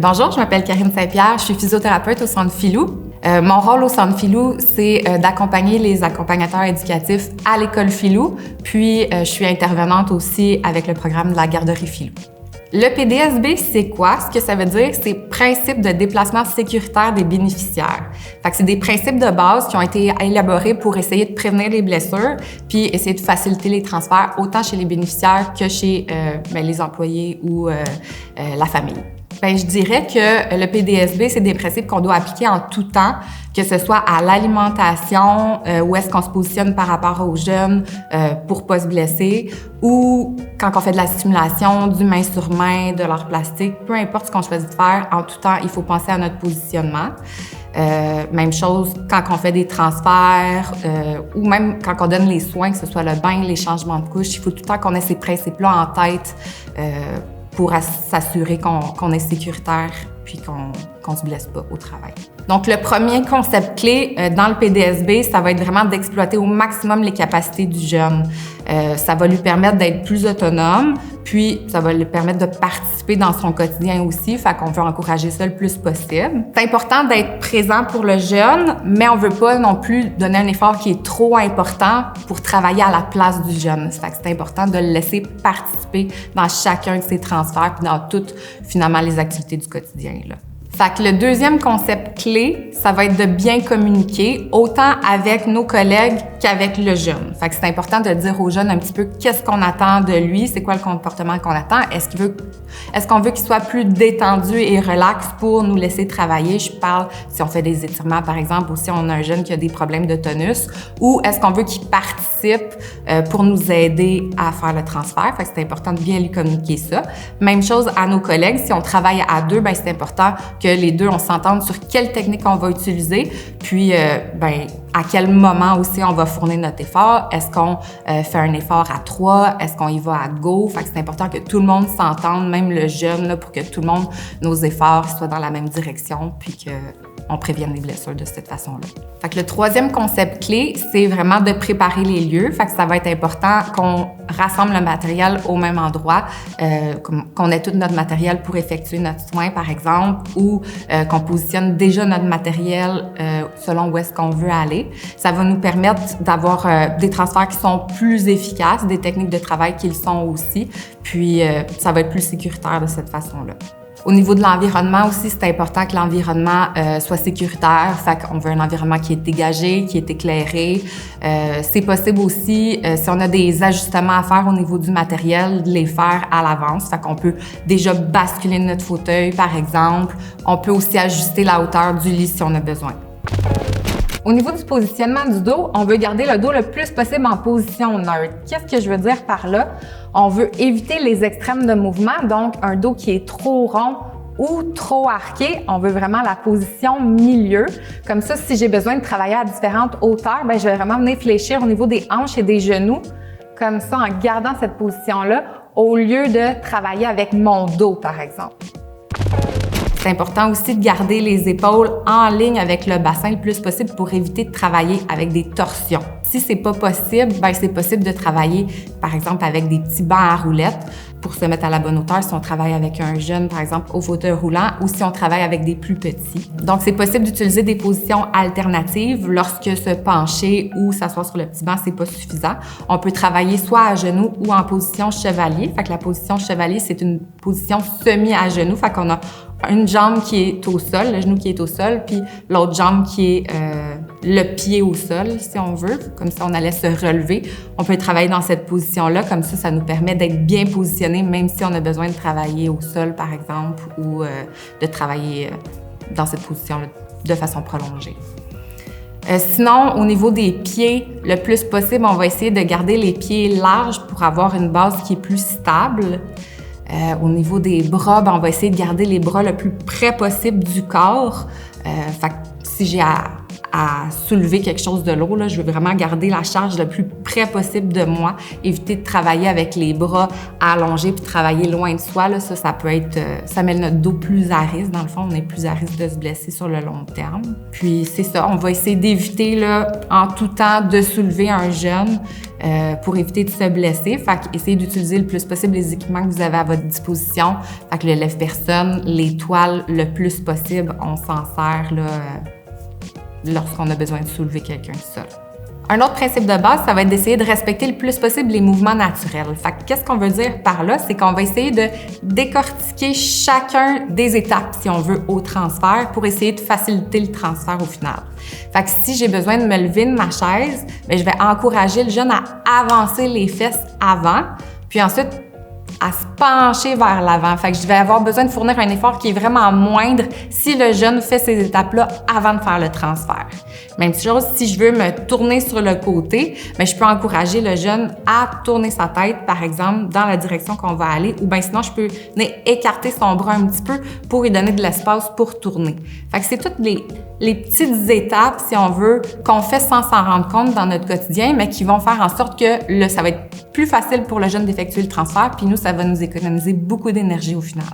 Bonjour, je m'appelle Karine Saint-Pierre, je suis physiothérapeute au Centre Filou. Mon rôle au Centre Filou, c'est d'accompagner les accompagnateurs éducatifs à l'école Filou, puis je suis intervenante aussi avec le programme de la garderie Filou. Le PDSB, c'est quoi? Ce que ça veut dire, c'est principe de déplacement sécuritaire des bénéficiaires. Fait que c'est des principes de base qui ont été élaborés pour essayer de prévenir les blessures, puis essayer de faciliter les transferts autant chez les bénéficiaires que chez les employés ou la famille. Je dirais que le PDSB, c'est des principes qu'on doit appliquer en tout temps, que ce soit à l'alimentation, où est-ce qu'on se positionne par rapport aux jeunes pour pas se blesser, ou quand on fait de la stimulation, du main sur main, de l'art plastique, peu importe ce qu'on choisit de faire, en tout temps, il faut penser à notre positionnement. Même chose quand on fait des transferts ou même quand on donne les soins, que ce soit le bain, les changements de couche, il faut tout le temps qu'on ait ces principes-là en tête pour s'assurer qu'on est sécuritaire puis qu'on se blesse pas au travail. Donc, le premier concept clé dans le PDSB, ça va être vraiment d'exploiter au maximum les capacités du jeune. Ça va lui permettre d'être plus autonome, puis ça va lui permettre de participer dans son quotidien aussi, fait qu'on veut encourager ça le plus possible. C'est important d'être présent pour le jeune, mais on veut pas non plus donner un effort qui est trop important pour travailler à la place du jeune. Fait que c'est important de le laisser participer dans chacun de ses transferts, puis dans toutes, finalement, les activités du quotidien, là. Fait que le deuxième concept clé, ça va être de bien communiquer, autant avec nos collègues qu'avec le jeune. Fait que c'est important de dire au jeune un petit peu qu'est-ce qu'on attend de lui, c'est quoi le comportement qu'on attend, est-ce qu'on veut qu'il soit plus détendu et relax pour nous laisser travailler. Je parle si on fait des étirements, par exemple, ou si on a un jeune qui a des problèmes de tonus, ou est-ce qu'on veut qu'il participe pour nous aider à faire le transfert. Fait que c'est important de bien lui communiquer ça. Même chose à nos collègues, si on travaille à deux, c'est important que les deux, on s'entende sur quelle technique on va utiliser, puis à quel moment aussi on va fournir notre effort. Est-ce qu'on fait un effort à 3? Est-ce qu'on y va à go? Fait que c'est important que tout le monde s'entende, même le jeune, là, pour que tout le monde, nos efforts soient dans la même direction, puis qu'on prévienne les blessures de cette façon-là. Fait que le troisième concept clé, c'est vraiment de préparer les lieux. Fait que ça va être important qu'on rassemble le matériel au même endroit, qu'on ait tout notre matériel pour effectuer notre soin, par exemple, ou qu'on positionne déjà notre matériel selon où est-ce qu'on veut aller. Ça va nous permettre d'avoir des transferts qui sont plus efficaces, des techniques de travail qui le sont aussi, puis ça va être plus sécuritaire de cette façon-là. Au niveau de l'environnement aussi, c'est important que l'environnement soit sécuritaire. Fait qu'on veut un environnement qui est dégagé, qui est éclairé. C'est possible aussi, si on a des ajustements à faire au niveau du matériel, de les faire à l'avance. Fait qu'on peut déjà basculer notre fauteuil, par exemple. On peut aussi ajuster la hauteur du lit si on a besoin. Au niveau du positionnement du dos, on veut garder le dos le plus possible en position neutre. Qu'est-ce que je veux dire par là? On veut éviter les extrêmes de mouvement, donc un dos qui est trop rond ou trop arqué. On veut vraiment la position milieu. Comme ça, si j'ai besoin de travailler à différentes hauteurs, je vais vraiment venir fléchir au niveau des hanches et des genoux, comme ça, en gardant cette position-là, au lieu de travailler avec mon dos, par exemple. C'est important aussi de garder les épaules en ligne avec le bassin le plus possible pour éviter de travailler avec des torsions. Si c'est pas possible, c'est possible de travailler, par exemple, avec des petits bancs à roulettes pour se mettre à la bonne hauteur si on travaille avec un jeune, par exemple, au fauteuil roulant ou si on travaille avec des plus petits. Donc, c'est possible d'utiliser des positions alternatives lorsque se pencher ou s'asseoir sur le petit banc, c'est pas suffisant. On peut travailler soit à genoux ou en position chevalier. Fait que la position chevalier, c'est une position semi à genoux. Fait qu'on a une jambe qui est au sol, le genou qui est au sol, puis l'autre jambe qui est le pied au sol, si on veut. Comme ça, on allait se relever. On peut travailler dans cette position-là. Comme ça nous permet d'être bien positionné, même si on a besoin de travailler au sol, par exemple, ou de travailler dans cette position-là de façon prolongée. Sinon, au niveau des pieds, le plus possible, on va essayer de garder les pieds larges pour avoir une base qui est plus stable. Au niveau des bras, on va essayer de garder les bras le plus près possible du corps. Fait que si j'ai à à soulever quelque chose de lourd. Là. Je veux vraiment garder la charge le plus près possible de moi, éviter de travailler avec les bras allongés puis travailler loin de soi. Là. Ça peut être... ça met notre dos plus à risque. Dans le fond, on est plus à risque de se blesser sur le long terme. Puis c'est ça, on va essayer d'éviter là, en tout temps de soulever un jeune pour éviter de se blesser. Fait qu'essayez d'utiliser le plus possible les équipements que vous avez à votre disposition. Fait que le lève-personne, les toiles, le plus possible, on s'en sert là, lorsqu'on a besoin de soulever quelqu'un seul. Un autre principe de base, ça va être d'essayer de respecter le plus possible les mouvements naturels. Fait que qu'est-ce qu'on veut dire par là? C'est qu'on va essayer de décortiquer chacun des étapes, si on veut, au transfert pour essayer de faciliter le transfert au final. Fait que si j'ai besoin de me lever de ma chaise, bien, je vais encourager le jeune à avancer les fesses avant, puis ensuite à se pencher vers l'avant. Fait que je vais avoir besoin de fournir un effort qui est vraiment moindre si le jeune fait ces étapes-là avant de faire le transfert. Même chose, si je veux me tourner sur le côté, bien, je peux encourager le jeune à tourner sa tête, par exemple, dans la direction qu'on va aller, ou bien sinon, je peux écarter son bras un petit peu pour lui donner de l'espace pour tourner. Fait que c'est toutes les petites étapes, si on veut, qu'on fait sans s'en rendre compte dans notre quotidien, mais qui vont faire en sorte que ça va être plus facile pour le jeune d'effectuer le transfert, puis nous, ça va nous économiser beaucoup d'énergie au final.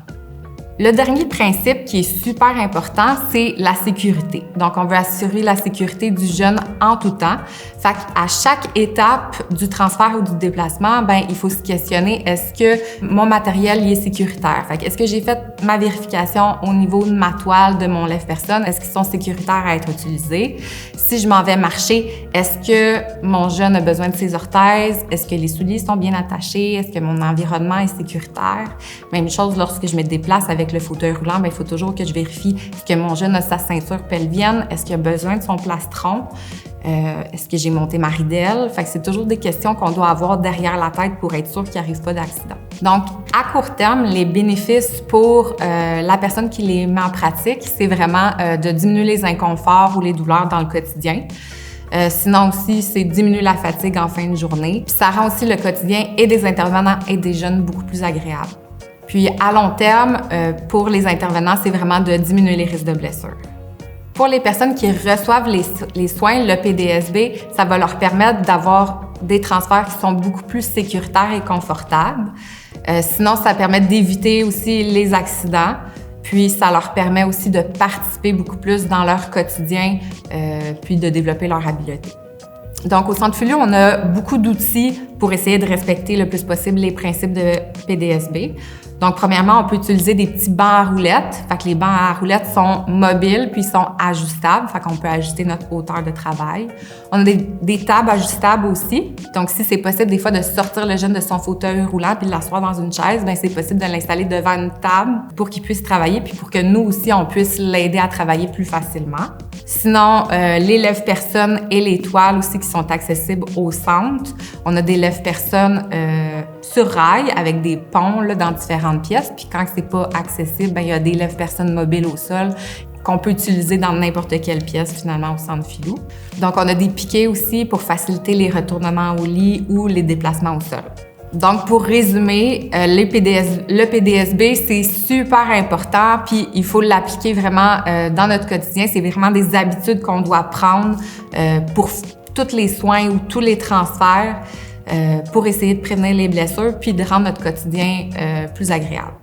Le dernier principe qui est super important, c'est la sécurité. Donc, on veut assurer la sécurité du jeune en tout temps. Fait qu'à chaque étape du transfert ou du déplacement, ben, il faut se questionner, est-ce que mon matériel y est sécuritaire? Fait que est-ce que j'ai fait ma vérification au niveau de ma toile, de mon lève-personne? Est-ce qu'ils sont sécuritaires à être utilisés? Si je m'en vais marcher, est-ce que mon jeune a besoin de ses orthèses? Est-ce que les souliers sont bien attachés? Est-ce que mon environnement est sécuritaire? Même chose lorsque je me déplace avec le fauteuil roulant, bien, il faut toujours que je vérifie que mon jeune a sa ceinture pelvienne, est-ce qu'il a besoin de son plastron, est-ce que j'ai monté ma ridelle. Fait que c'est toujours des questions qu'on doit avoir derrière la tête pour être sûr qu'il n'y arrive pas d'accident. Donc, à court terme, les bénéfices pour la personne qui les met en pratique, c'est vraiment de diminuer les inconforts ou les douleurs dans le quotidien. Sinon aussi, c'est diminuer la fatigue en fin de journée. Puis ça rend aussi le quotidien et des intervenants et des jeunes beaucoup plus agréable. Puis à long terme, pour les intervenants, c'est vraiment de diminuer les risques de blessures. Pour les personnes qui reçoivent les soins, le PDSB, ça va leur permettre d'avoir des transferts qui sont beaucoup plus sécuritaires et confortables. Sinon, ça permet d'éviter aussi les accidents. Puis ça leur permet aussi de participer beaucoup plus dans leur quotidien, puis de développer leur habileté. Donc, au Centre Filou, on a beaucoup d'outils pour essayer de respecter le plus possible les principes de PDSB. Donc, premièrement, on peut utiliser des petits bancs à roulettes. Fait que les bancs à roulettes sont mobiles puis sont ajustables. Fait qu'on peut ajuster notre hauteur de travail. On a des tables ajustables aussi. Donc, si c'est possible des fois de sortir le jeune de son fauteuil roulant puis de l'asseoir dans une chaise, bien, c'est possible de l'installer devant une table pour qu'il puisse travailler puis pour que nous aussi, on puisse l'aider à travailler plus facilement. Sinon, les lève-personnes et les toiles aussi qui sont accessibles au centre. On a des lève-personnes sur rail avec des ponts là, dans différentes pièces. Puis quand c'est pas accessible, bien, il y a des lève-personnes mobiles au sol qu'on peut utiliser dans n'importe quelle pièce finalement au Centre Filou. Donc, on a des piquets aussi pour faciliter les retournements au lit ou les déplacements au sol. Donc, pour résumer, le PDSB, c'est super important, puis il faut l'appliquer vraiment dans notre quotidien. C'est vraiment des habitudes qu'on doit prendre pour tous les soins ou tous les transferts pour essayer de prévenir les blessures puis de rendre notre quotidien plus agréable.